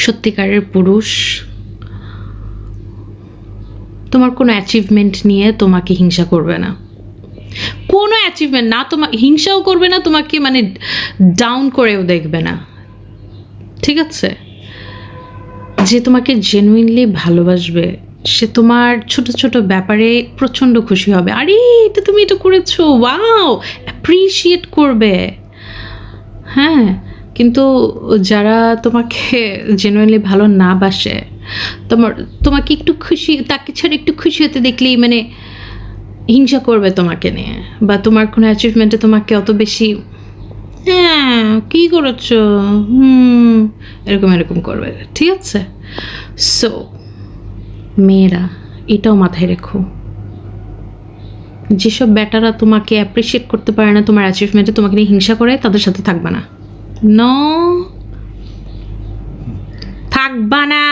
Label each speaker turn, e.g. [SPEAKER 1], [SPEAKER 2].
[SPEAKER 1] সত্যিকারের পুরুষ তোমার কোনো অ্যাচিভমেন্ট নিয়ে তোমাকে হিংসা করবে না, কোনো অ্যাচিভমেন্ট না, তোমার হিংসাও করবে না, তোমাকে মানে ডাউন করেও দেখবে না, ঠিক আছে? যে তোমাকে জেনুইনলি ভালোবাসবে সে তোমার ছোট ছোট ব্যাপারে প্রচণ্ড খুশি হবে, আরে এটা তুমি এটা করেছো, ওয়াও, অ্যাপ্রিসিয়েট করবে। হ্যাঁ, কিন্তু যারা তোমাকে জেনুইনলি ভালো না বাসে, তোমাকে একটু খুশি, তাকে ছাড়া একটু খুশি হতে দেখলেই মানে হিংসা করবে তোমাকে নিয়ে, বা তোমার কোনো অ্যাচিভমেন্টে তোমাকে অত বেশি হ্যাঁ কী করেছো এরকম এরকম করবে, ঠিক আছে? সো মেয়েরা এটাও মাথায় রেখো, যেসব ব্যাটারা তোমাকে অ্যাপ্রিসিয়েট করতে পারে না তোমার অ্যাচিভমেন্টে, তোমাকে নিয়ে হিংসা করে, তাদের সাথে থাকবা না, থাকবা না।